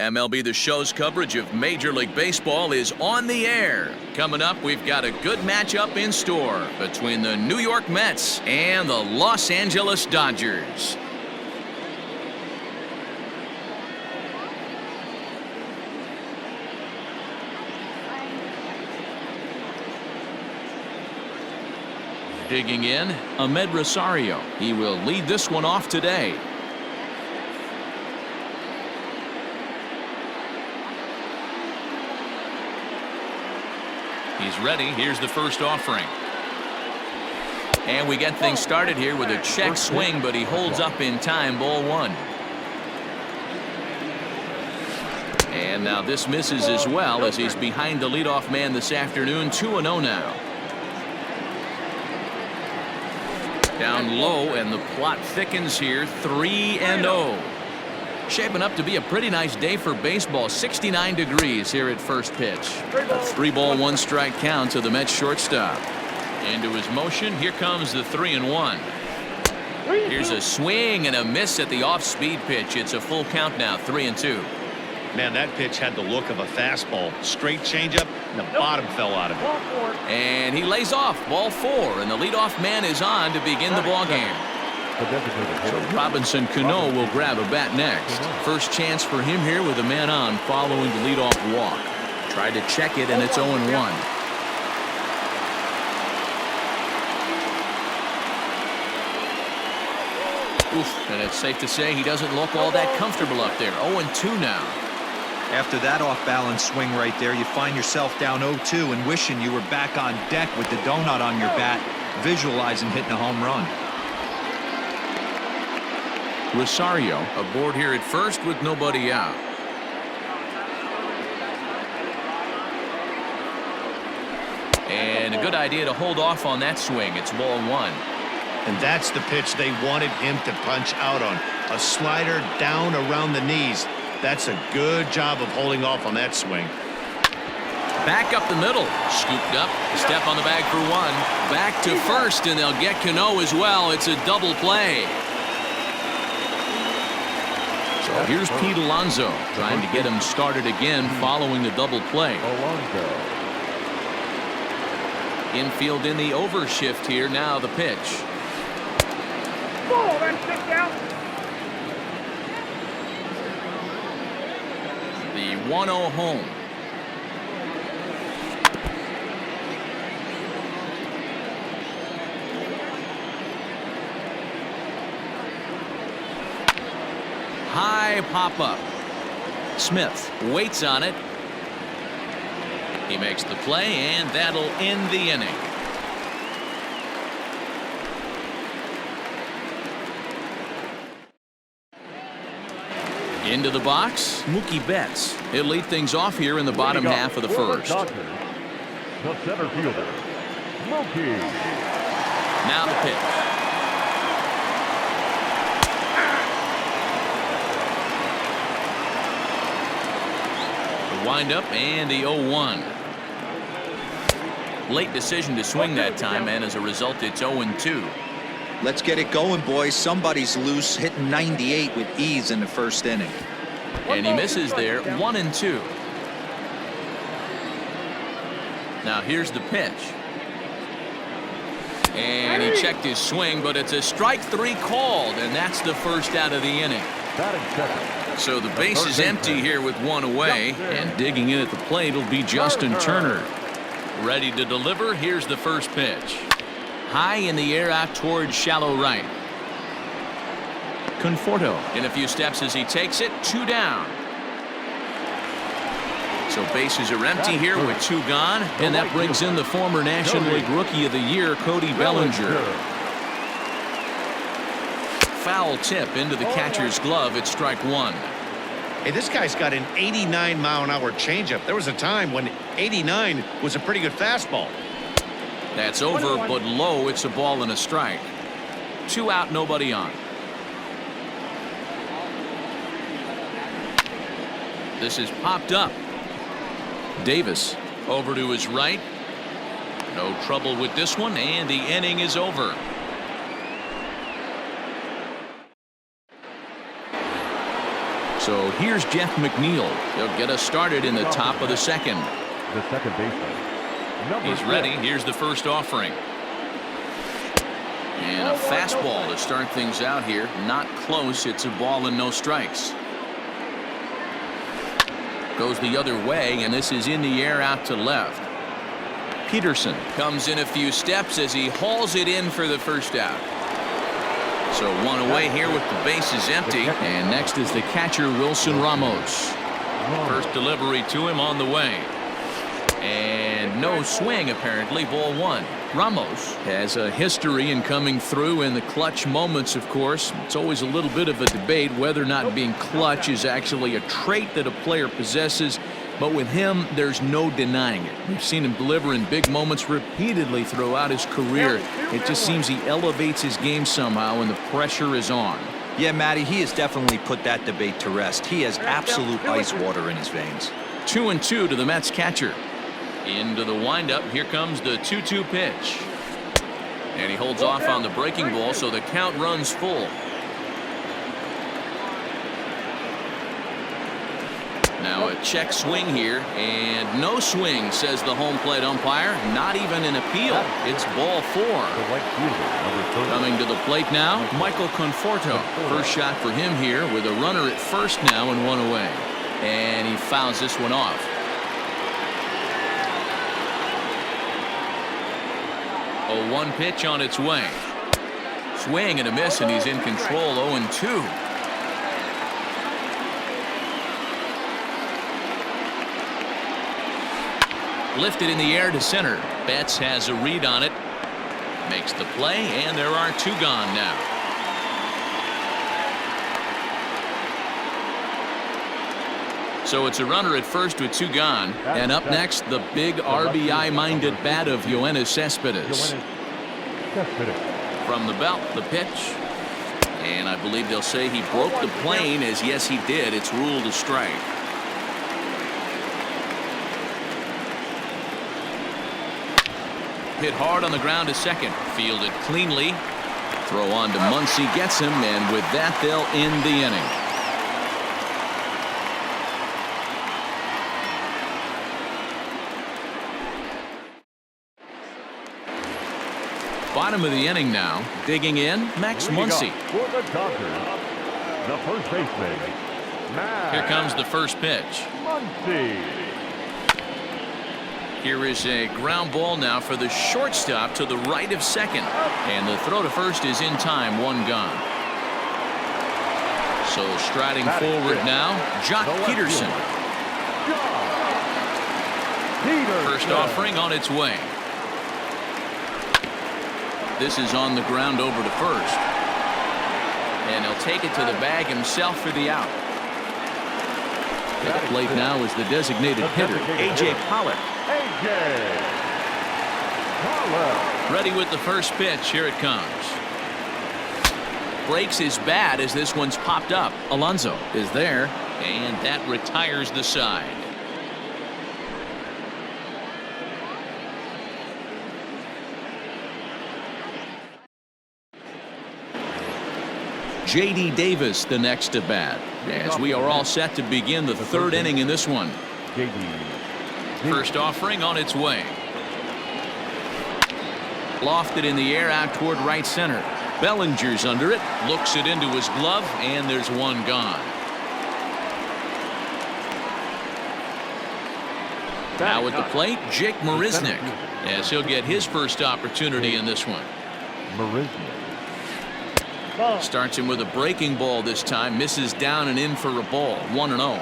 MLB The Show's coverage of Major League Baseball is on the air. Coming up, we've got a good matchup in store between the New York Mets and the Los Angeles Dodgers. Digging in, Ahmed Rosario. He will lead this one off today. He's ready. Here's the first offering. And we get things started here with a check swing, but he holds up in time. Ball one. And now this misses as well as he's behind the leadoff man this afternoon. 2-0 now. Down low, and the plot thickens here. 3-0. Shaping up to be a pretty nice day for baseball. 69 degrees here at first pitch. A 3-ball, 1-strike count to the Mets shortstop. Into his motion. Here comes the 3-1. Here's a swing and a miss at the off-speed pitch. It's a full count now. 3-2. Man, that pitch had the look of a fastball. Straight changeup, and the bottom fell out of it. And he lays off. Ball 4, and the leadoff man is on to begin the ball game. So Robinson Cano will grab a bat next. First chance for him here with a man on following the leadoff walk. Tried to check it, and it's 0-1. Oof, and it's safe to say he doesn't look all that comfortable up there. 0-2 now. After that off-balance swing right there, you find yourself down 0-2 and wishing you were back on deck with the donut on your bat, visualizing hitting a home run. Rosario aboard here at first with nobody out. And a good idea to hold off on that swing. It's ball 1. And that's the pitch they wanted him to punch out on. A slider down around the knees. That's a good job of holding off on that swing. Back up the middle. Scooped up. Step on the bag for 1. Back to first, and they'll get Cano as well. It's a double play. So here's Pete Alonso trying to get him started again following the double play. Infield in the overshift here. Now the pitch. The 1-0 home. High pop-up. Smith waits on it. He makes the play, and that'll end the inning. Into the box, Mookie Betts. He'll lead things off here in the bottom half of the first. The center fielder, Mookie. Now the pitch. Wind up and the 0-1. Late decision to swing that time, and as a result it's 0-2. Let's get it going, boys. Somebody's loose, hitting 98 with ease in the first inning. And he misses there. 1-2. Now here's the pitch. And he checked his swing, but it's a strike 3 called, and that's the first out of the inning. So the base is empty here with 1 away, and digging in at the plate will be Justin Turner. Ready to deliver. Here's the first pitch. High in the air out towards shallow right. Conforto in a few steps as he takes it. 2 down. So bases are empty here with 2 gone, and that brings in the former National League Rookie of the Year, Cody Bellinger. Foul tip into the catcher's glove. It's strike 1. Hey, this guy's got an 89-mile-an-hour changeup. There was a time when 89 was a pretty good fastball. That's over, but low. It's a ball and a strike. 2 out, nobody on. This is popped up. Davis over to his right. No trouble with this one, and the inning is over. So here's Jeff McNeil. He'll get us started in the top of the second. The second baseman. Number He's 6. ready. Here's the first offering. And a fastball to start things out here. Not close. It's a ball and no strikes. Goes the other way, and this is in the air out to left. Peterson comes in a few steps as he hauls it in for the first out. So one away here with the bases empty. And next is the catcher, Wilson Ramos. First delivery to him on the way. And no swing, apparently. Ball 1. Ramos has a history in coming through in the clutch moments, of course. It's always a little bit of a debate whether or not being clutch is actually a trait that a player possesses. But with him, there's no denying it. We've seen him deliver in big moments repeatedly throughout his career. It just seems he elevates his game somehow when the pressure is on. Yeah, Matty, he has definitely put that debate to rest. He has absolute ice water in his veins. 2-2 to the Mets catcher. Into the windup. Here comes the 2-2 pitch. And he holds off on the breaking ball, so the count runs full. Now a check swing here, and no swing, says the home plate umpire. Not even an appeal. It's ball 4. Coming to the plate now, Michael Conforto. First shot for him here with a runner at first now and one away. And he fouls this one off. A 1 pitch on its way. Swing and a miss, and he's in control. 0-2. Lifted in the air to center. Betts has a read on it. Makes the play, and there are 2 gone now. So it's a runner at first with 2 gone. And up next, the big RBI-minded bat of Yoenis Cespedes. From the belt, the pitch. And I believe they'll say he broke the plane, as yes, he did. It's ruled a strike. Hit hard on the ground to second. Fielded cleanly. Throw on to Muncy, gets him, and with that, they'll end the inning. Bottom of the inning now. Digging in, Max Muncy. For the Dodgers, the first baseman, Max. Here comes the first pitch. Muncy. Here is a ground ball now for the shortstop to the right of second. And the throw to first is in time. 1 gone. So striding forward now, Jock Peterson. First offering on its way. This is on the ground over to first. And he'll take it to the bag himself for the out. At the plate now is the designated hitter, A.J. Pollock. Ready with the first pitch. Here it comes. Breaks his bat as this one's popped up. Alonso is there, and that retires the side. J.D. Davis the next to bat, as we are all set to begin the 3rd inning in this one. First offering on its way. Lofted in the air out toward right center. Bellinger's under it, looks it into his glove, and there's 1 gone. Now at the plate, Jake Marisnick, as he'll get his first opportunity in this one. Starts him with a breaking ball this time, misses down and in for a ball. 1-0.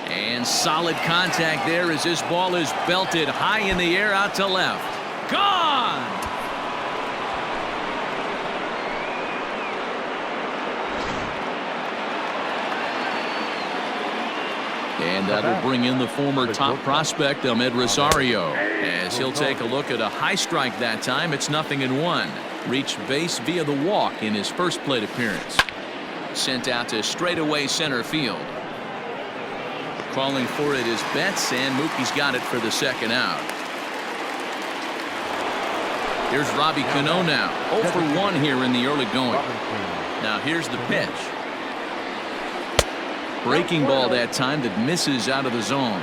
And solid contact there as this ball is belted high in the air out to left. Gone! And that'll bring in the former top prospect, Ahmed Rosario. As he'll take a look at a high strike that time, it's 0-1. Reached base via the walk in his first plate appearance. Sent out to straightaway center field. Calling for it is Betts, and Mookie's got it for the second out. Here's Robbie Cano now. 0 for 1 here in the early going. Now here's the pitch. Breaking ball that time that misses out of the zone.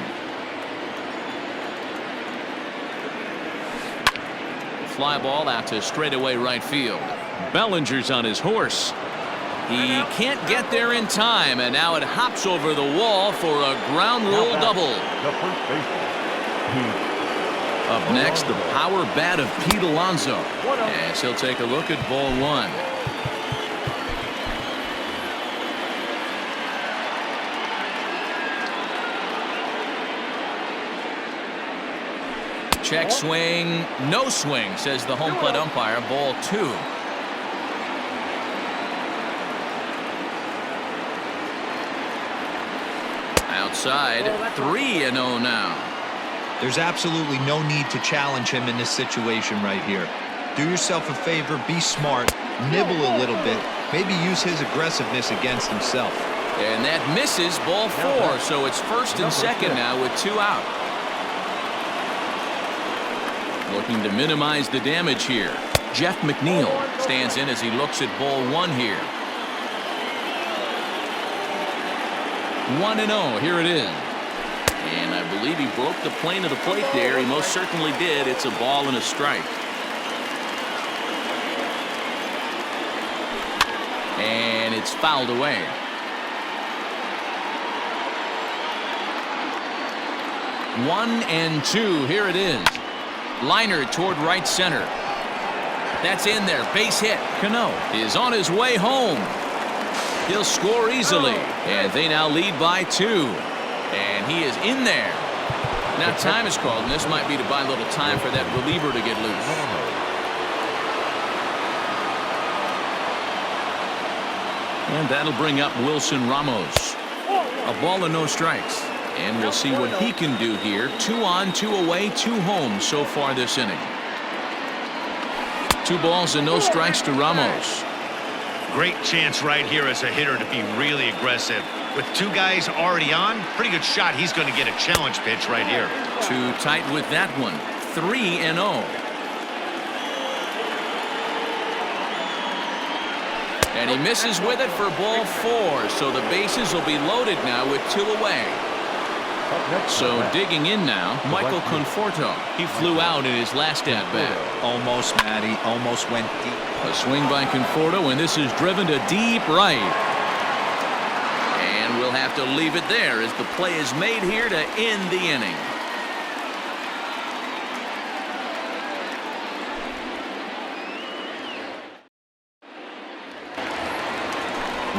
Fly ball out to straightaway right field. Bellinger's on his horse. He can't get there in time, and now it hops over the wall for a ground rule double. Up next, the power bat of Pete Alonso, as he'll take a look at ball 1. Check swing, no swing, says the home plate umpire. Ball 2. Outside, 3-0 now. There's absolutely no need to challenge him in this situation right here. Do yourself a favor, be smart, nibble a little bit, maybe use his aggressiveness against himself. And that misses. Ball 4, so it's first and second now with 2 out. Looking to minimize the damage here. Jeff McNeil stands in as he looks at ball 1 here. 1-0, here it is. And I believe he broke the plane of the plate there. He most certainly did. It's a ball and a strike. And it's fouled away. One and 2, here it is. Liner toward right center. That's in there. Base hit. Cano is on his way home. He'll score easily. And they now lead by 2. And he is in there. Now time is called, and this might be to buy a little time for that reliever to get loose. And that'll bring up Wilson Ramos. A ball and no strikes. And we'll see what he can do here. 2 on, 2 away, 2 home so far this inning. 2 balls and no strikes to Ramos. Great chance right here as a hitter to be really aggressive. With 2 guys already on, pretty good shot. He's going to get a challenge pitch right here. Too tight with that one. 3-0. And he misses with it for ball 4. So the bases will be loaded now with 2 away. So digging in now, Michael Conforto. He flew out in his last at-bat. Almost, Matty. Almost went deep. A swing by Conforto, and this is driven to deep right. And we'll have to leave it there as the play is made here to end the inning.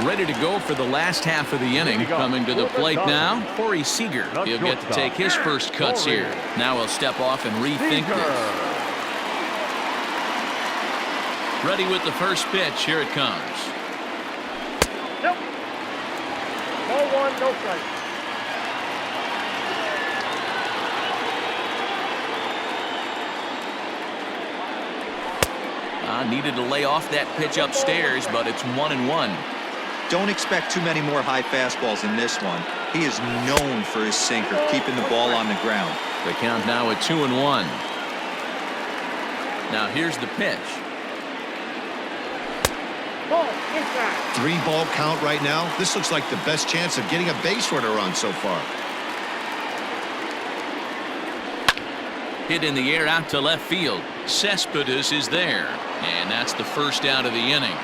Ready to go for the last half of the inning. Coming to the plate now, Corey Seager. He'll get to take his first cuts here. Now he'll step off and rethink this. Ready with the first pitch. Here it comes. Nope. Ball 1, no strike. Needed to lay off that pitch upstairs, but it's 1-1. Don't expect too many more high fastballs in this one. He is known for his sinker, keeping the ball on the ground. The count now at 2-1. Now here's the pitch. 3-ball count right now. This looks like the best chance of getting a base runner on so far. Hit in the air out to left field. Cespedes is there. And that's the first out of the inning.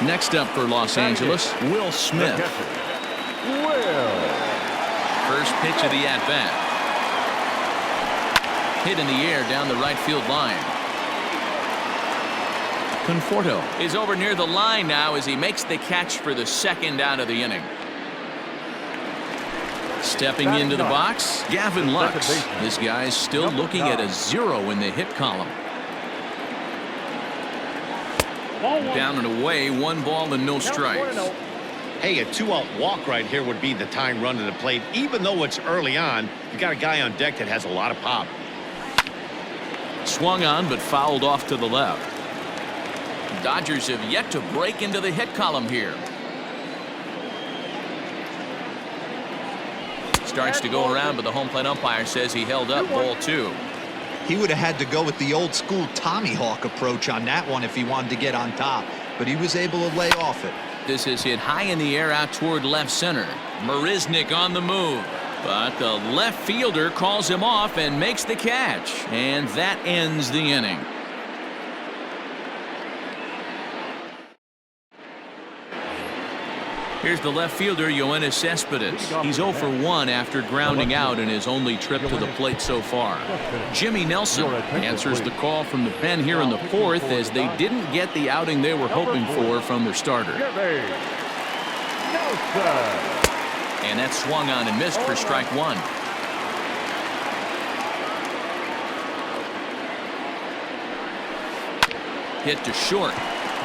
Next up for Los Angeles, Will Smith. First pitch of the at-bat. Hit in the air down the right field line. Conforto is over near the line now as he makes the catch for the second out of the inning. Stepping into the box, Gavin Lux. This guy's still looking at a 0 in the hit column. Down and away, 1 ball and no strikes. Hey, a 2-out walk right here would be the tying run to the plate. Even though it's early on, you got a guy on deck that has a lot of pop. Swung on but fouled off to the left. Dodgers have yet to break into the hit column here. Starts to go around, but the home plate umpire says he held up ball 2. He would have had to go with the old school Tommy Hawk approach on that one if he wanted to get on top, but he was able to lay off it. This is hit high in the air out toward left center. Marisnick on the move, but the left fielder calls him off and makes the catch, and that ends the inning. Here's the left fielder, Yoenis Cespedes. He's 0 for 1 after grounding out in his only trip to the plate so far. Jimmy Nelson answers the call from the pen here in the 4th as they didn't get the outing they were hoping for from their starter. And that's swung on and missed for strike 1. Hit to short.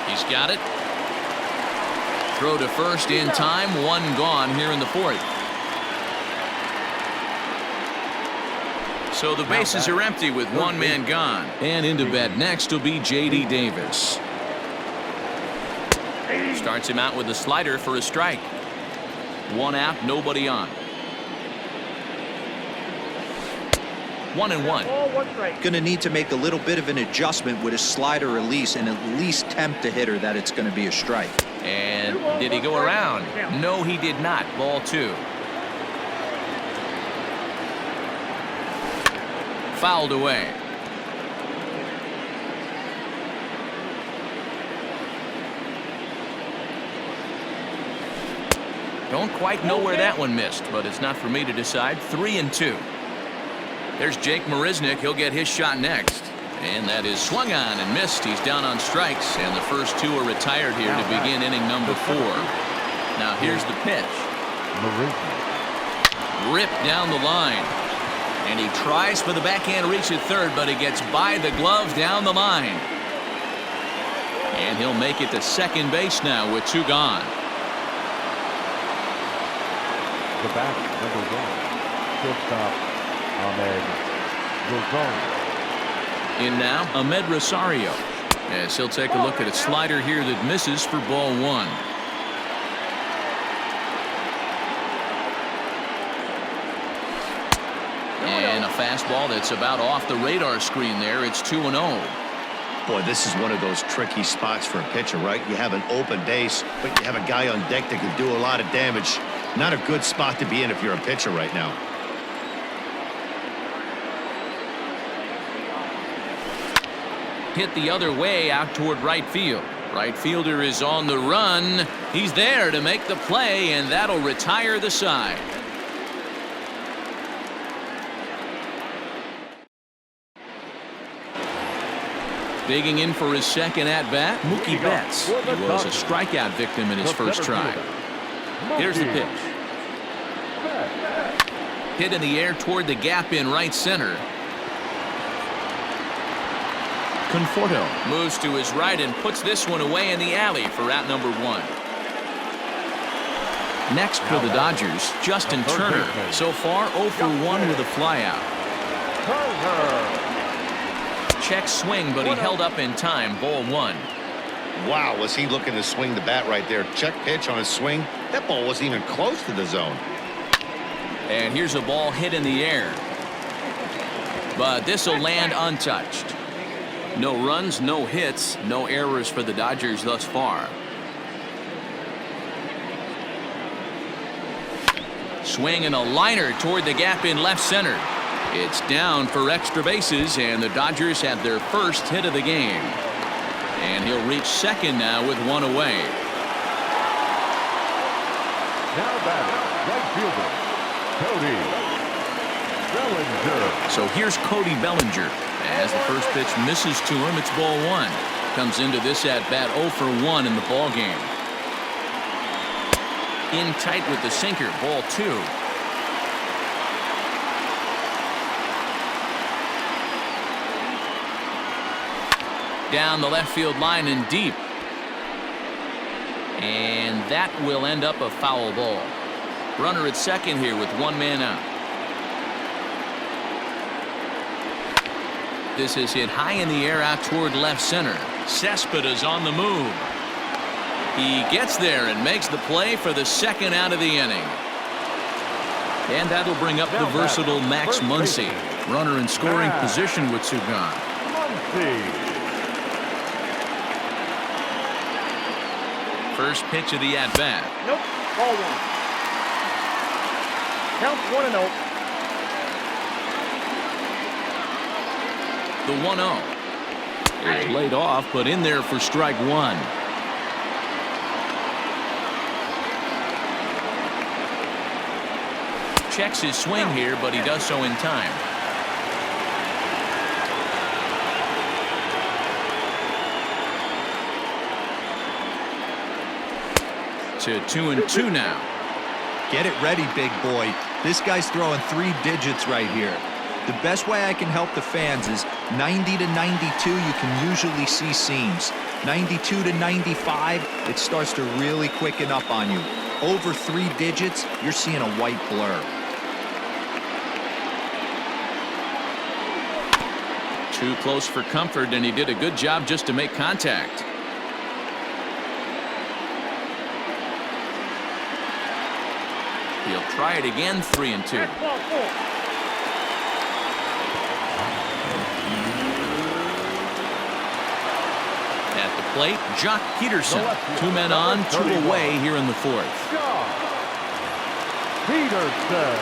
He's got it. Throw to first in time. 1 gone here in the 4th. So the bases are empty with 1 man gone. And into bat next will be J.D. Davis. Starts him out with a slider for a strike. 1 out, nobody on. 1-1. Going to need to make a little bit of an adjustment with his slider release and at least tempt the hitter that it's going to be a strike. And did he go around? No, he did not. Ball 2. Fouled away. Don't quite know where that one missed, but it's not for me to decide. 3-2. There's Jake Marisnick. He'll get his shot next. And that is swung on and missed. He's down on strikes, and the first 2 are retired here to begin inning number 4. Now here's the pitch. Ripped down the line. And he tries for the backhand reach at third, but he gets by the glove down the line. And he'll make it to second base now with 2 gone. The batter, number 1, shortstop Ahmed Rosario. In now, Ahmed Rosario, as he'll take a look at a slider here that misses for ball 1. And a fastball that's about off the radar screen there. It's 2-0. Boy, this is one of those tricky spots for a pitcher, right? You have an open base, but you have a guy on deck that can do a lot of damage. Not a good spot to be in if you're a pitcher right now. Hit the other way out toward right field. Right fielder is on the run. He's there to make the play, and that'll retire the side. Digging in for his second at-bat, Mookie Betts. He was a strikeout victim in his first try. Here's the pitch. Hit in the air toward the gap in right center. Conforto moves to his right and puts this one away in the alley for out number 1. Next for the Dodgers, Justin Turner. So far 0 for 1 with a flyout. Check swing, but he held up in time. Ball 1. Wow, was he looking to swing the bat right there. Check pitch on his swing. That ball wasn't even close to the zone. And here's a ball hit in the air. But this will land untouched. No runs, no hits, no errors for the Dodgers thus far. Swing and a liner toward the gap in left center. It's down for extra bases, and the Dodgers have their first hit of the game. And he'll reach second now with 1 away. Now batting, right fielder, Cody Bellinger. So here's Cody Bellinger. As the first pitch misses to him, it's ball 1. Comes into this at-bat 0 for 1 in the ball game. In tight with the sinker, ball 2. Down the left field line and deep. And that will end up a foul ball. Runner at second here with 1 man out. This is hit high in the air out toward left center. Cespedes on the move. He gets there and makes the play for the second out of the inning. And that'll bring up the versatile Max Muncy. Runner in scoring position with two gone. First pitch of the at-bat. Nope. Ball one. Count 1-0. The 1-0 is laid off, but in there for strike one. Checks his swing here, but he does so in time. To 2-2 now. Get it ready, big boy. This guy's throwing 3 digits right here. The best way I can help the fans is 90 to 92, you can usually see seams. 92 to 95, it starts to really quicken up on you. Over 3 digits, you're seeing a white blur. Too close for comfort, and he did a good job just to make contact. He'll try it again, 3-2. At the plate, Jock Peterson. 2 men on, 2 away here in the 4th. Peterson.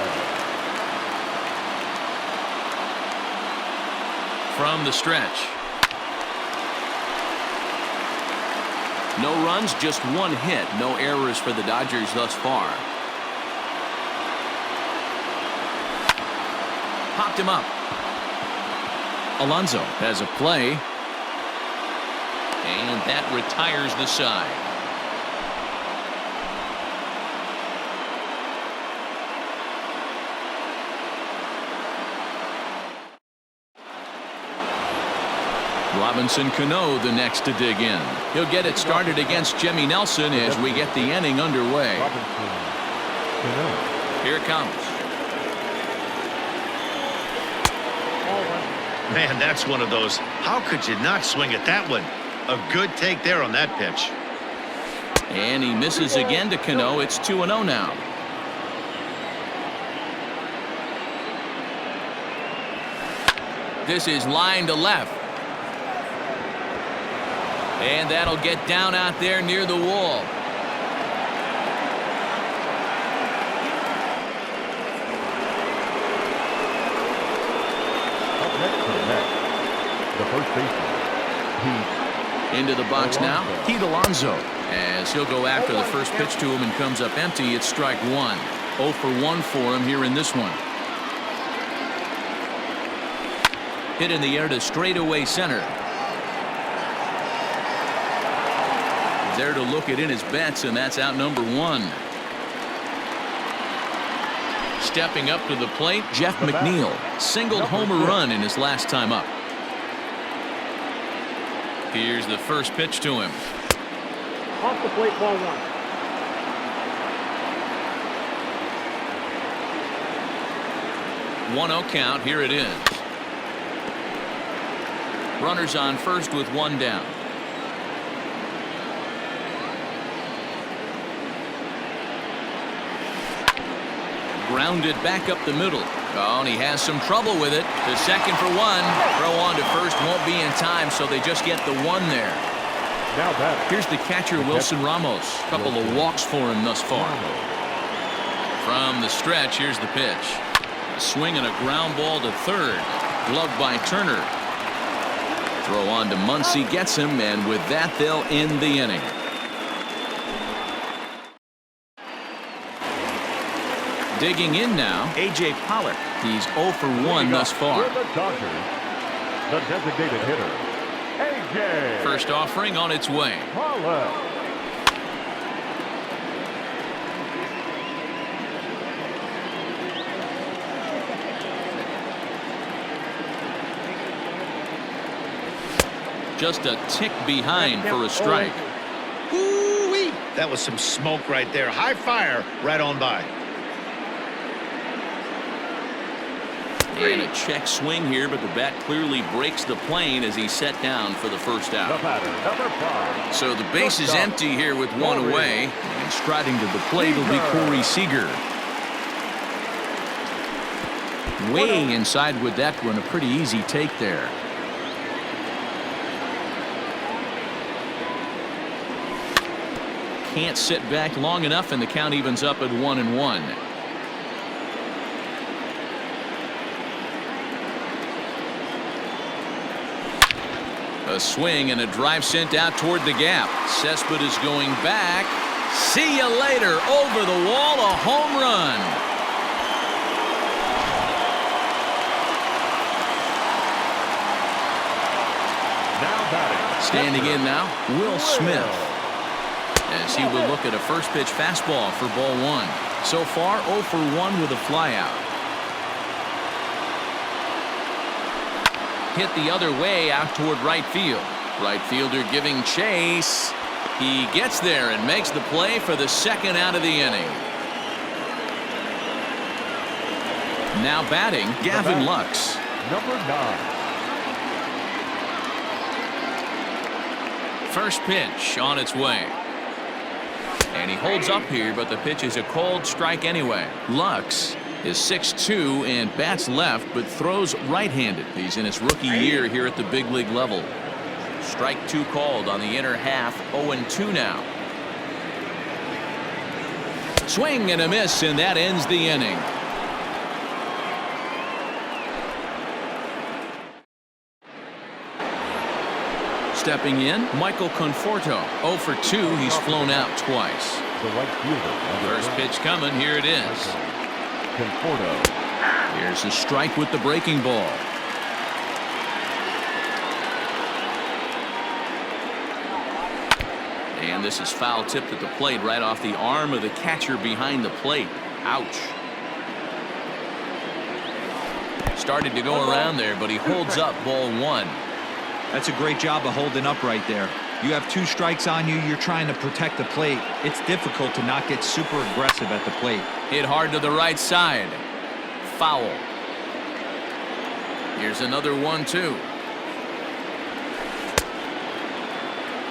From the stretch. No runs, just 1 hit. No errors for the Dodgers thus far. Popped him up. Alonso has a play. And that retires the side. Robinson Cano the next to dig in. He'll get it started against Jimmy Nelson as we get the inning underway. Here it comes. Man, that's one of those. How could you not swing at that one? A good take there on that pitch. And he misses again to Cano. It's 2-0 now. This is line to left. And that'll get down out there near the wall. The first baseman. Into the box now, Pete Alonso, as he'll go after the first pitch to him and comes up empty. It's strike one. 0 for 1 for him here in this one. Hit in the air to straightaway center. There to look it in his bets, and that's out number 1. Stepping up to the plate, Jeff McNeil. Singled homer run in his last time up. Here's the first pitch to him. Off the plate, ball 1. One 1-0 count. Here it is. Runners on first with 1 down. Grounded back up the middle. Oh, and he has some trouble with it. To second for 1. Throw on to first won't be in time, so they just get the 1 there. Now that. Here's the catcher, Wilson Ramos. Couple of walks for him thus far. From the stretch, here's the pitch. A swing and a ground ball to third. Gloved by Turner. Throw on to Muncy, gets him, and with that, they'll end the inning. Digging in now, A.J. Pollock. He's 0 for 1 thus far. For the Dodgers, the designated hitter, A.J. First offering on its way. Pollock. Just a tick behind for a strike. Ooh-wee. That was some smoke right there. High fire right on by. And a check swing here, but the bat clearly breaks the plane as he's set down for the first The out. batter, number 5. So the base is empty here with 1 away. And striding to the plate will be Corey Seager. way inside with that one. A pretty easy take there. Can't sit back long enough, and the count evens up at 1-1. A swing and a drive sent out toward the gap. Cespedes going back. See you later. Over the wall, a home run. Now batting. Standing in now, Will Smith, as he will look at a first pitch fastball for ball one. So far 0 for 1 with a flyout. Hit the other way out toward right field. Right fielder giving chase. He gets there and makes the play for the second out of the inning. Now batting, Gavin Lux. Number 9. First pitch on its way. And he holds up here, but the pitch is a called strike anyway. Lux is 6'2" and bats left, but throws right-handed. He's in his rookie year here at the big league level. Strike 2 called on the inner half. 0-2 now. Swing and a miss, and that ends the inning. Stepping in, Michael Conforto. 0 for 2. He's flown out twice. The right fielder. First pitch coming. Here it is. Conforto. Here's a strike with the breaking ball. And this is foul tipped at the plate right off the arm of the catcher behind the plate. Ouch. Started to go around there, but he holds up ball 1. That's a great job of holding up right there. You have 2 strikes on you. You're trying to protect the plate. It's difficult to not get super aggressive at the plate. Hit hard to the right side. Foul. Here's another 1-2.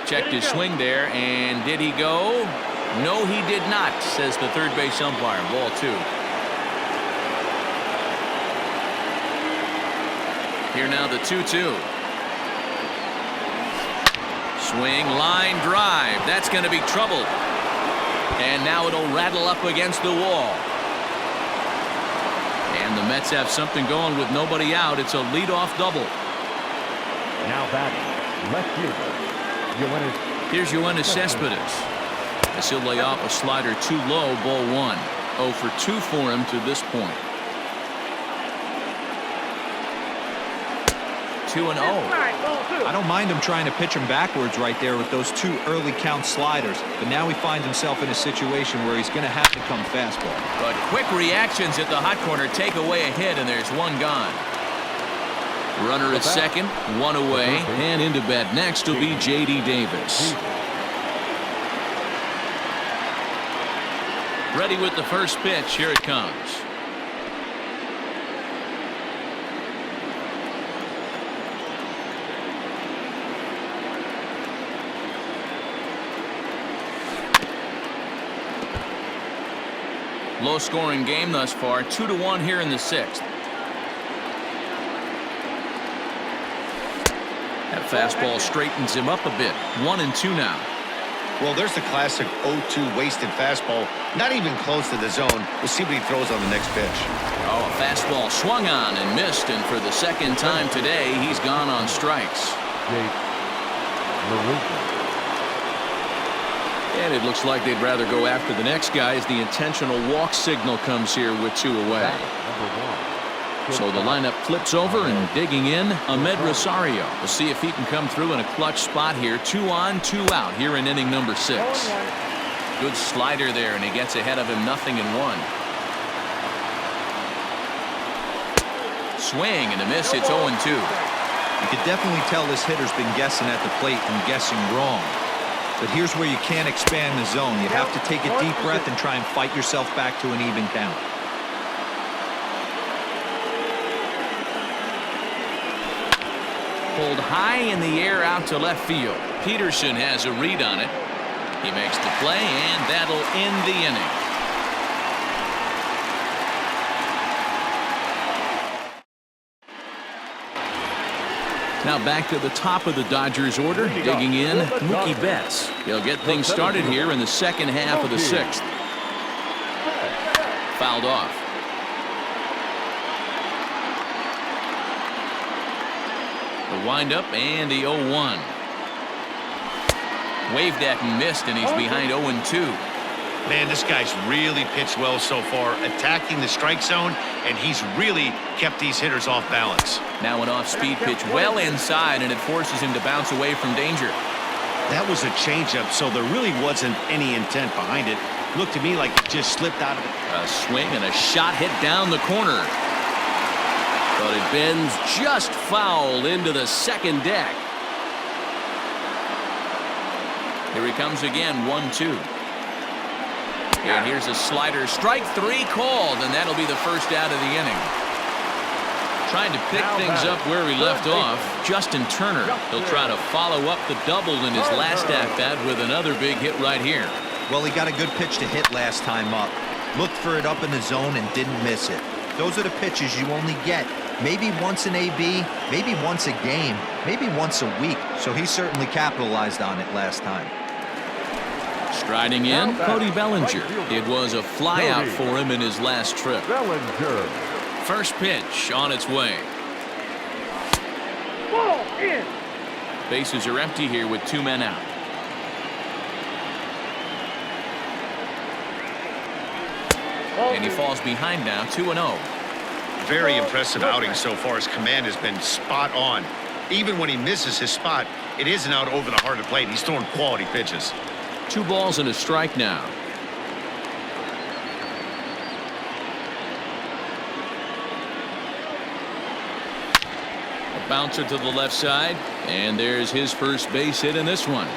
Checked his swing there, and did he go? No, he did not, says the third base umpire. Ball 2. Here now the 2-2. Swing, line drive. That's going to be trouble. And now it'll rattle up against the wall. And the Mets have something going with nobody out. It's a leadoff double. Now batting, left fielder. Here's Yoenis Cespedes. As he'll lay off a slider too low, ball 1. 0 for 2 for him to this point. 2-0. I don't mind him trying to pitch him backwards right there with those 2 early count sliders, but now he finds himself in a situation where he's going to have to come fastball. But quick reactions at the hot corner take away a hit, and there's 1 gone. Runner at second, 1 away, and into bat next will be J.D. Davis. Ready with the first pitch. Here it comes. Low scoring game thus far. 2-1 here in the 6th. That fastball straightens him up a bit. 1-2 now. Well, there's the classic 0-2 wasted fastball. Not even close to the zone. We'll see what he throws on the next pitch. Oh, a fastball swung on and missed, and for the second time today, he's gone on strikes. And it looks like they'd rather go after the next guy as the intentional walk signal comes here with 2 away. So the lineup flips over, and digging in, Ahmed Rosario. We'll see if he can come through in a clutch spot here. 2 on, 2 out here in inning number 6. Good slider there, and he gets ahead of him 0-1. Swing and a miss. It's 0-2. You could definitely tell this hitter's been guessing at the plate and guessing wrong. But here's where you can't expand the zone. You have to take a deep breath and try and fight yourself back to an even count. Pulled high in the air out to left field. Peterson has a read on it. He makes the play, and that'll end the inning. Now back to the top of the Dodgers order, digging in, Mookie Betts. He'll get things started here in the second half of the sixth. Fouled off. The windup and the 0-1. Waved at and missed, and he's behind 0-2. Man, this guy's really pitched well so far, attacking the strike zone, and he's really kept these hitters off balance. Now an off-speed pitch well inside, and it forces him to bounce away from danger. That was a changeup, so there really wasn't any intent behind it. Looked to me like it just slipped out of it. A swing and a shot hit down the corner. But it bends just foul into the second deck. Here he comes again, 1-2. And here's a slider. Strike three called, and that'll be the first out of the inning. Trying to pick things up where he left off, Justin Turner. He'll try to follow up the double in his last at-bat with another big hit right here. Well, he got a good pitch to hit last time up. Looked for it up in the zone and didn't miss it. Those are the pitches you only get maybe once in AB, maybe once a game, maybe once a week. So he certainly capitalized on it last time. Striding in, Cody Bellinger. It was a flyout for him in his last trip. Bellinger. First pitch on its way. Ball in. Bases are empty here with 2 men out. And he falls behind now, 2-0. Very impressive outing so far. His command has been spot on. Even when he misses his spot, it isn't out over the heart of the plate. He's throwing quality pitches. 2 balls and a strike now. A bouncer to the left side, and there's his first base hit in this one.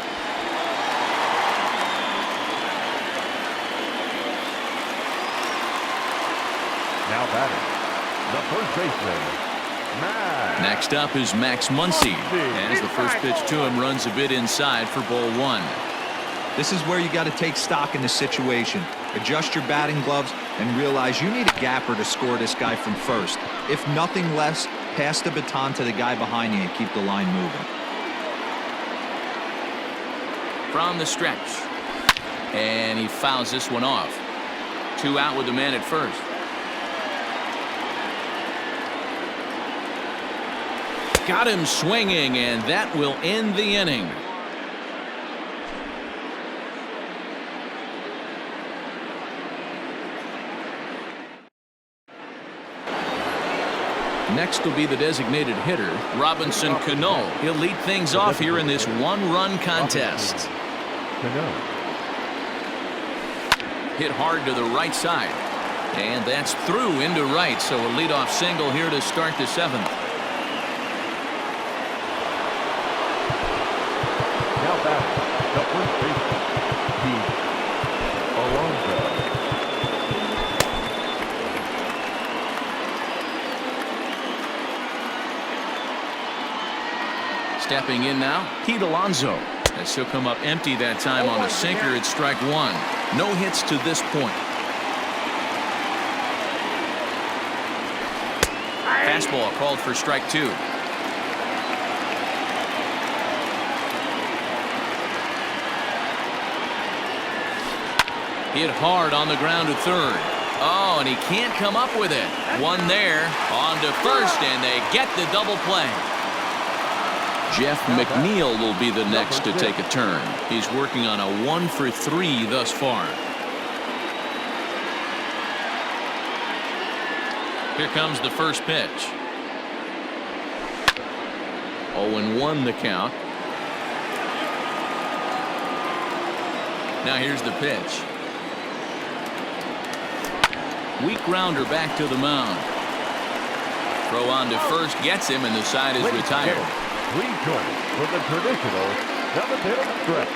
Now batting, the first baseman, Max. Next up is Max Muncy, as the first pitch to him runs a bit inside for ball 1. This is where you got to take stock in the situation. Adjust your batting gloves and realize you need a gapper to score this guy from first. If nothing less, pass the baton to the guy behind you and keep the line moving. From the stretch. And he fouls this one off. 2 out with the man at first. Got him swinging, and that will end the inning. Next will be the designated hitter, Robinson Cano. He'll lead things off here in this 1-run contest. Hit hard to the right side. And that's through into right, so a leadoff single here to start the 7th. Now back, the first baseman, Pete Alonso. Stepping in now, Pete Alonso. As he'll come up empty that time on a sinker at strike 1. No hits to this point. Fastball called for strike 2. Hit hard on the ground to third. Oh, and he can't come up with it. One there, on to first, and they get the double play. Jeff McNeil will be the next to take a turn. He's working on a 1-for-3 thus far. Here comes the first pitch. 0-1 the count. Now here's the pitch. Weak grounder back to the mound. Throw on to first gets him, and the side is retired. 3 joints for the traditional 7th stretch.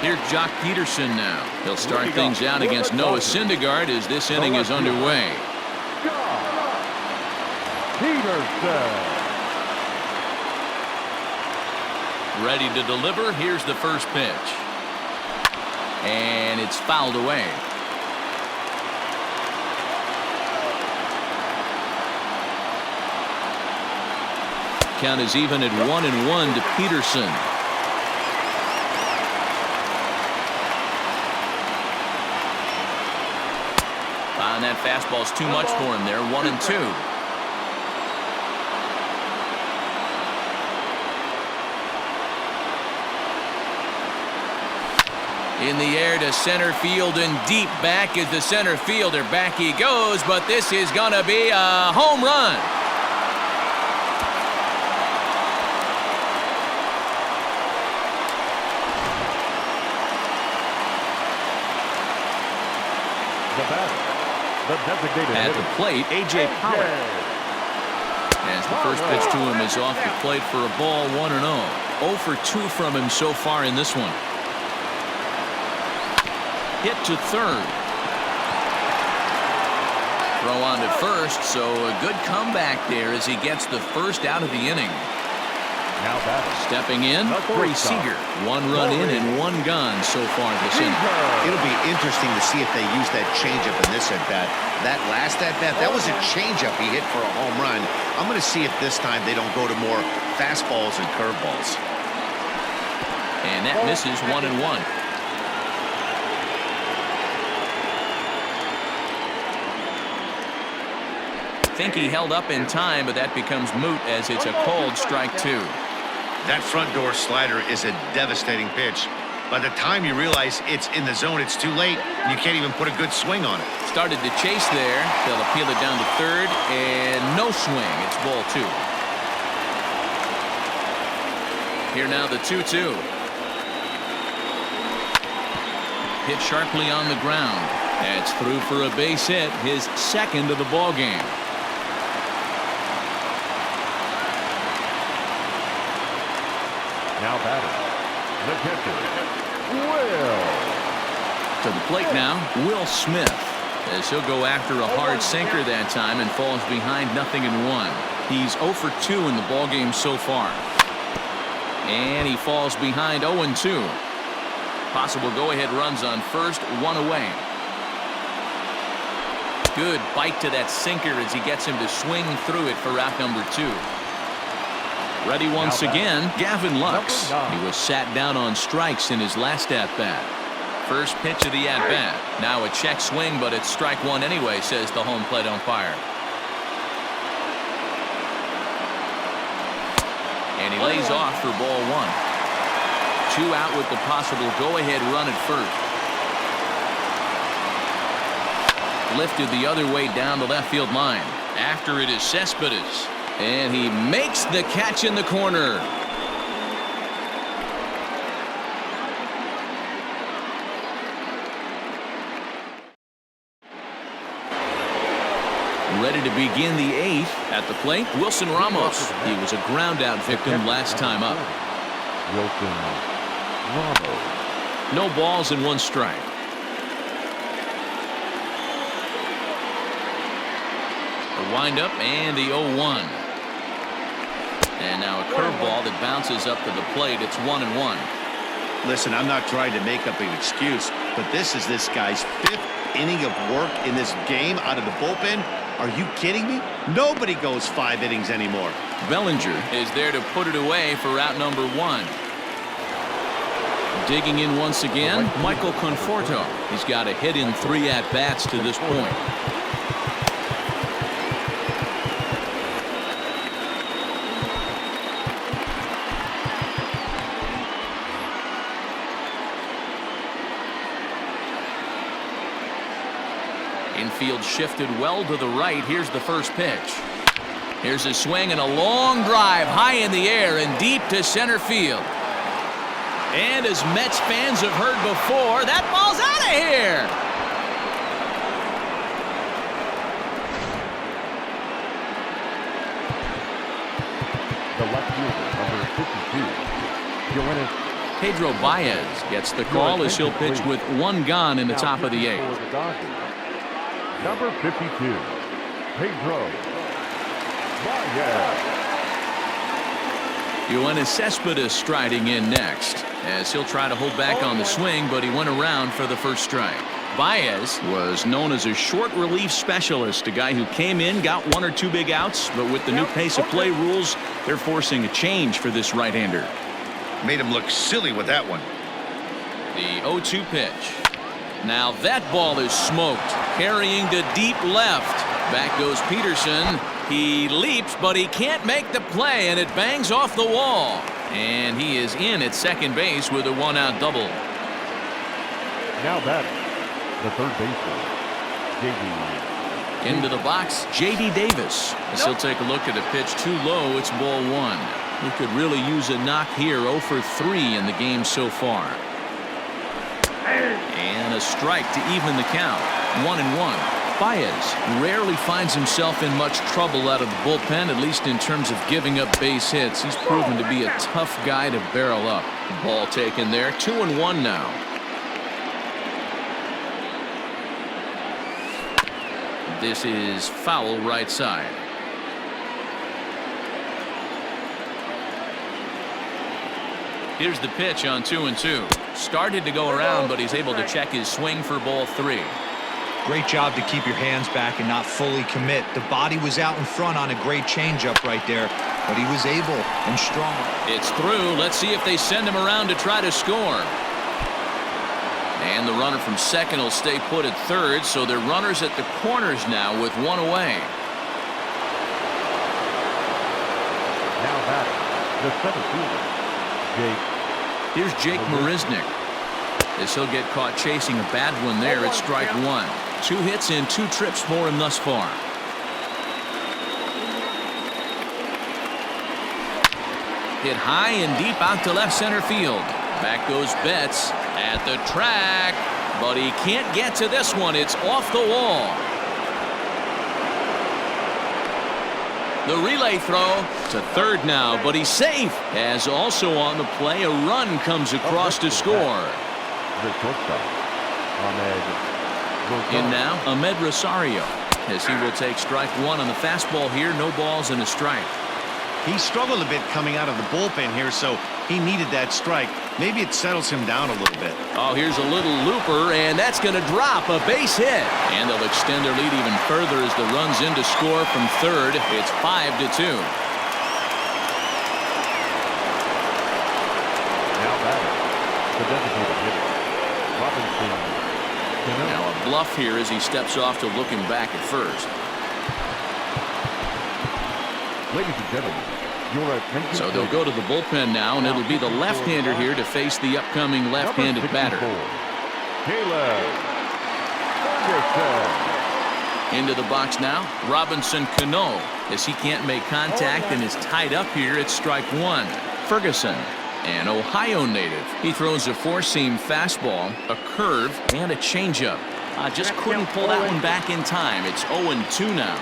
Here's Jock Peterson now. He'll start things out against Noah Syndergaard as this inning is underway. Peterson. Ready to deliver. Here's the first pitch. And it's fouled away. Count is even at 1-1 to Peterson. And that fastball's too much for him there. 1-2. In the air to center field and deep back is the center fielder. Back he goes, but this is going to be a home run. At the plate, A.J. Pollock. As the first pitch to him is off the plate for a ball, 1-0. 0 for 2 from him so far in this one. Hit to third. Throw on to first, so a good comeback there as he gets the first out of the inning. Now stepping in, Corey Seager. 1 run in and 1 gone so far this inning. It'll be interesting to see if they use that changeup in this at-bat. That last at-bat, that was a changeup he hit for a home run. I'm going to see if this time they don't go to more fastballs and curveballs. And that misses 1-1. Think he held up in time, but that becomes moot as it's a called strike 2. That front door slider is a devastating pitch. By the time you realize it's in the zone, it's too late, and you can't even put a good swing on it. Started to chase there. They'll appeal it down to third, and no swing. It's ball 2. Here now the 2-2. Hit sharply on the ground. That's through for a base hit, his second of the ball game. Now batting, the catcher, Will. To the plate now, Will Smith, as he'll go after a hard sinker that time and falls behind 0-1. He's 0 for 2 in the ballgame so far. And he falls behind 0-2. Possible go-ahead runs on first, 1 away. Good bite to that sinker as he gets him to swing through it for out number 2. Ready once again, Gavin Lux. He was sat down on strikes in his last at-bat. First pitch of the at-bat. Now a check swing, but it's strike 1 anyway, says the home plate umpire. And he lays off for ball 1. 2 out with the possible go-ahead run at first. Lifted the other way down the left field line. After it is Cespedes. And he makes the catch in the corner. Ready to begin the 8th. At the plate, Wilson Ramos. He was a ground-out victim last time up. Wilson Ramos. No balls and 1 strike. The windup and the 0-1. And now a curveball that bounces up to the plate. It's 1-1. Listen, I'm not trying to make up an excuse, but this is this guy's 5th inning of work in this game out of the bullpen. Are you kidding me? Nobody goes 5 innings anymore. Bellinger is there to put it away for out number 1. Digging in once again, Michael Conforto. He's got a hit in 3 at-bats to this point. Infield shifted well to the right. Here's the first pitch. Here's a swing and a long drive high in the air and deep to center field. And as Mets fans have heard before, that ball's out of here. The left fielder, number 52, Pedro Baez gets the call as he'll pitch with 1 gone in the top of the 8th. Number 52, Pedro Baez. Yoenis Cespedes striding in next, as he'll try to hold back on the swing, but he went around for the first strike. Baez was known as a short relief specialist, a guy who came in, got 1 or 2 big outs, but with the new pace of play rules, they're forcing a change for this right-hander. Made him look silly with that one. The 0-2 pitch. Now that ball is smoked, carrying to deep left. Back goes Peterson. He leaps, but he can't make the play, and it bangs off the wall. And he is in at second base with a 1-out double. Now batting, the third baseman, J.D. Into the box, J.D. Davis. As he'll take a look at a pitch too low. It's ball 1. He could really use a knock here. 0 for 3 in the game so far. And a strike to even the count. 1-1. Baez rarely finds himself in much trouble out of the bullpen, at least in terms of giving up base hits. He's proven to be a tough guy to barrel up. Ball taken there. 2-1 now. This is foul right side. Here's the pitch on 2-2. Started to go around, but he's able to check his swing for ball 3. Great job to keep your hands back and not fully commit. The body was out in front on a great changeup right there, but he was able and strong. It's through. Let's see if they send him around to try to score. And the runner from second will stay put at third, so they're runners at the corners now with 1 away. Now batting, the seventh fielder, Jake. Here's Jake Marisnick. As he'll get caught chasing a bad one there at strike 1. 2 hits and 2 trips for him thus far. Hit high and deep out to left center field. Back goes Betts at the track, but he can't get to this one. It's off the wall. The relay throw to third now, but he's safe. As also on the play, a run comes across to score. The shortstop, In now, Ahmed Rosario, as he will take strike 1 on the fastball here. No balls and a strike. He struggled a bit coming out of the bullpen here, so he needed that strike. Maybe it settles him down a little bit. Oh, here's a little looper, and that's going to drop a base hit. And they'll extend their lead even further as the run's in to score from third. It's 5-2. now batting, the designated hitter, Robinson. Now a bluff here as he steps off to looking back at first. Ladies and gentlemen, your attention. So they'll go to the bullpen now, and it'll be the left-hander here to face the upcoming left-handed batter. Caleb Ferguson. Into the box now, Robinson Cano, as he can't make contact and is tied up here at strike 1. Ferguson, an Ohio native. He throws a 4-seam fastball, a curve, and a changeup. Just couldn't pull that one back in time. It's 0-2 now.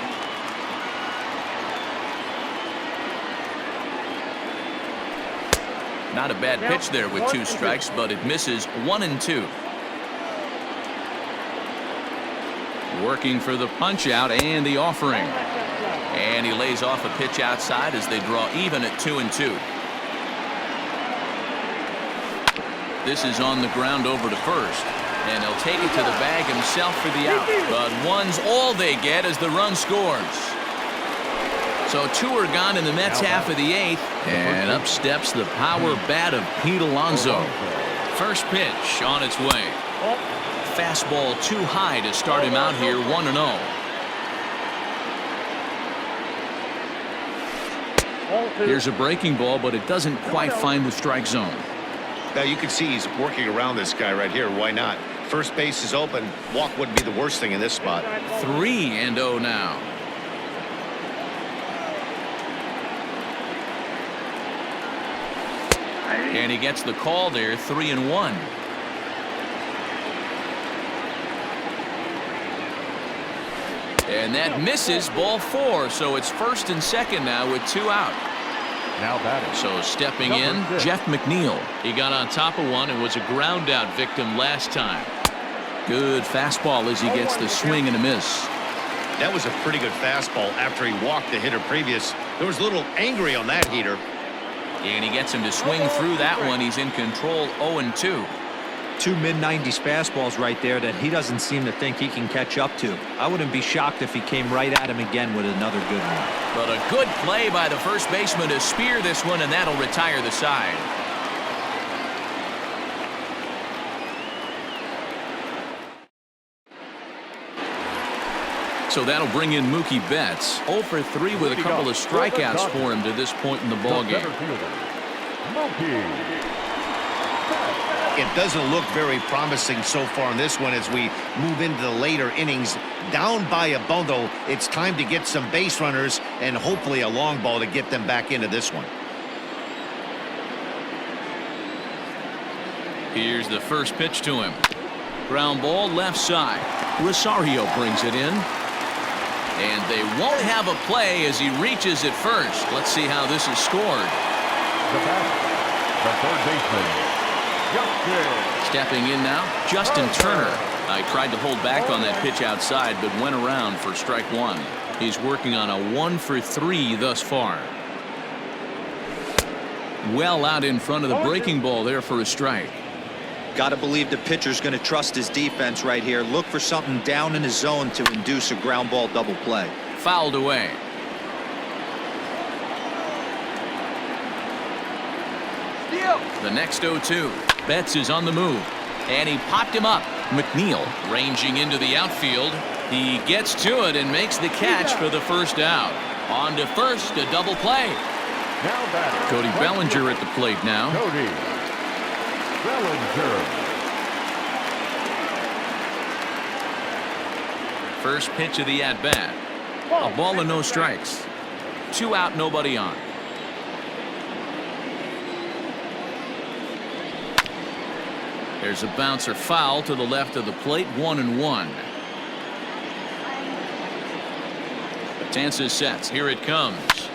Not a bad pitch there with 2 strikes, but it misses. 1-2. Working for the punch out and the offering. And he lays off a pitch outside as they draw even at 2-2. This is on the ground over to first. And he'll take it to the bag himself for the out. But 1's all they get as the run scores. So 2 are gone in the Mets half of the 8th. And up steps the power bat of Pete Alonso. First pitch on its way. Fastball too high to start him out here. 1-0. Here's a breaking ball, but it doesn't quite find the strike zone. Now you can see he's working around this guy right here. Why not? First base is open. Walk wouldn't be the worst thing in this spot. 3-0 now. And he gets the call there. 3-1. And that misses. Ball 4. So it's first and second now with 2 out. Now batting. So stepping in, Jeff McNeil. He got on top of one and was a ground out victim last time. Good fastball as he gets the swing and a miss. That was a pretty good fastball after he walked the hitter previous. There was a little angry on that heater. And he gets him to swing through that one. He's in control. 0-2. 2 mid-90s fastballs right there that he doesn't seem to think he can catch up to. I wouldn't be shocked if he came right at him again with another good one. But a good play by the first baseman to spear this one, and that'll retire the side. So that'll bring in Mookie Betts. 0 for 3 with a couple of strikeouts for him to this point in the ballgame. It doesn't look very promising so far in this one as we move into the later innings. Down by a bundle, it's time to get some base runners and hopefully a long ball to get them back into this one. Here's the first pitch to him. Ground ball left side. Rosario brings it in. And they won't have a play as he reaches it first. Let's see how this is scored. The third baseman, Justin. Stepping in now, Justin Turner. I tried to hold back on that pitch outside, but went around for strike one. He's working on a 1 for 3 thus far. Well out in front of the breaking ball there for a strike. Got to believe the pitcher's going to trust his defense right here. Look for something down in his zone to induce a ground ball double play. Fouled away. The next 0-2. Betts is on the move. And he popped him up. McNeil ranging into the outfield. He gets to it and makes the catch for the first out. On to first, a double play. Cody Bellinger at the plate now. Cody Bellinger. First pitch of the at-bat. A ball and no strikes. 2 out, nobody on. There's a bouncer foul to the left of the plate. 1-1. Batanzas sets. Here it comes.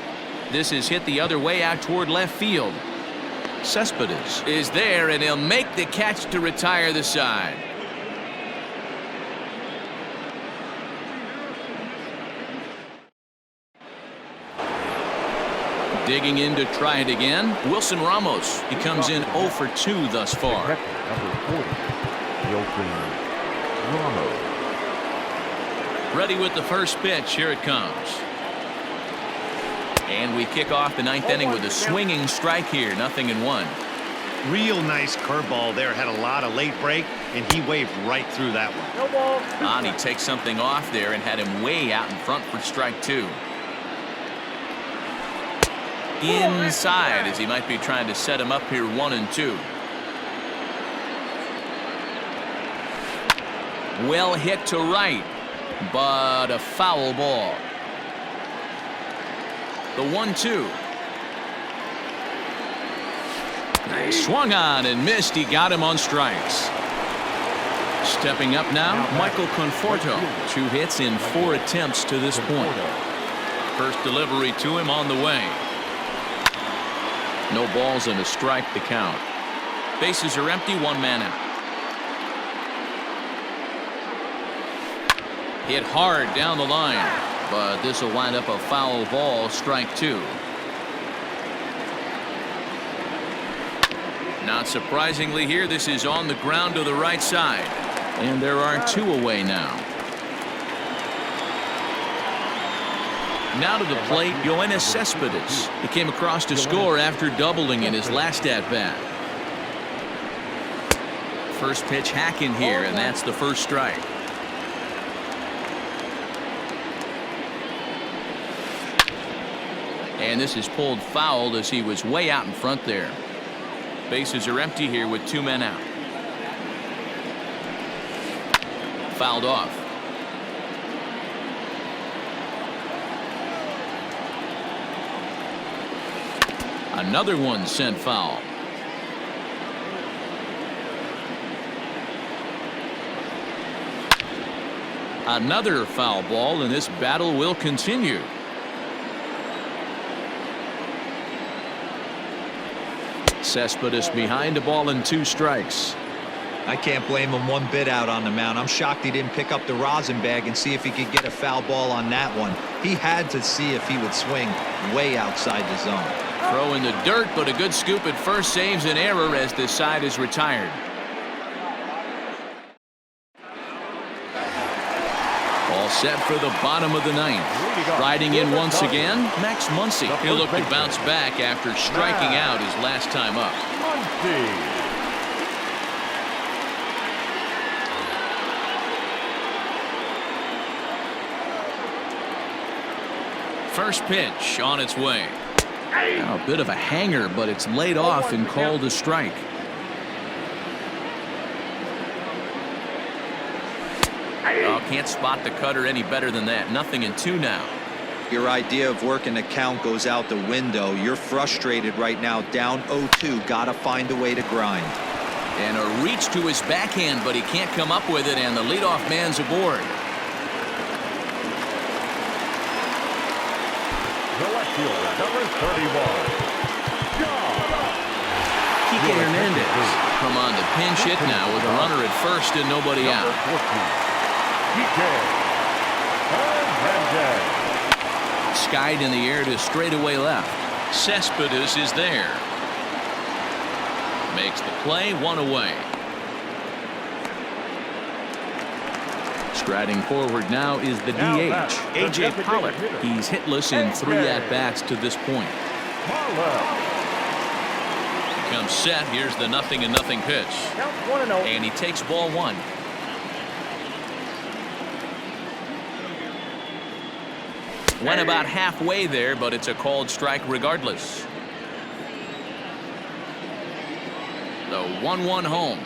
This is hit the other way out toward left field. Cespedes is there, and he'll make the catch to retire the side. Digging in to try it again. Wilson Ramos. He comes in 0 for 2 thus far. Number 40, Wilson Ramos. Ready with the first pitch. Here it comes. And we kick off the 9th inning with a swinging strike here. 0-1. Real nice curveball there. Had a lot of late break, and he waved right through that one. No ball. He takes something off there and had him way out in front for strike 2. Inside as he might be trying to set him up here. 1-2. Well hit to right, but a foul ball. The 1-2. Nice. Swung on and missed. He got him on strikes. Stepping up now, Michael Conforto. 2 hits in 4 attempts to this point. First delivery to him on the way. No balls and a strike to count. Bases are empty. 1 man out. Hit hard down the line, but this will wind up a foul ball. Strike 2. Not surprisingly here, this is on the ground to the right side, and there are 2 away now. Now to the plate, Yoenis Cespedes. He came across to score after doubling in his last at-bat. First pitch hacking here, and that's the first strike. And this is pulled foul as he was way out in front there. Bases are empty here with 2 men out. Fouled off. Another one sent foul. Another foul ball, and this battle will continue. Cespedes behind a ball and 2 strikes. I can't blame him one bit out on the mound. I'm shocked he didn't pick up the rosin bag and see if he could get a foul ball on that one. He had to see if he would swing way outside the zone. Throw in the dirt, but a good scoop at first saves an error as this side is retired. All set for the bottom of the ninth. Riding in once again, Max Muncy. He'll look to bounce back after striking out his last time up. First pitch on its way. Now a bit of a hanger, but it's laid off and called a strike. Oh, can't spot the cutter any better than that. 0-2 now. Your idea of working the count goes out the window. You're frustrated right now, down 0-2. Gotta find a way to grind. And a reach to his backhand, but he can't come up with it, and the leadoff man's aboard. The left fielder, number 31. Kike Hernandez come on to pinch hit now with a runner at first and nobody out. Skied in the air to straightaway left. Cespedes is there. Makes the play, one away. Striding forward now is the DH, A.J. Pollock. He's hitless in 3 at-bats to this point. Comes set. Here's the 0-0 pitch. And he takes ball 1. Went about halfway there, but it's a called strike regardless. The 1-1 home.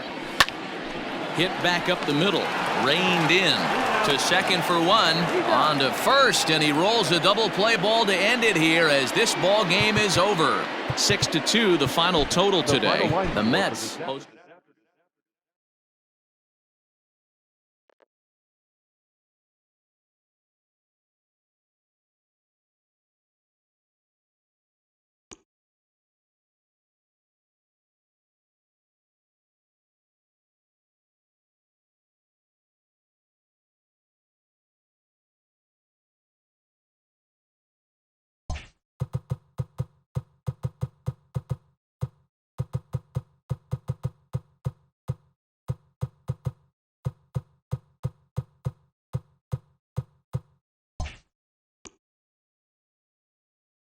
Hit back up the middle. Reined in to second for 1. On to first, and he rolls a double play ball to end it here as this ball game is over. 6-2 the final total today. The Mets host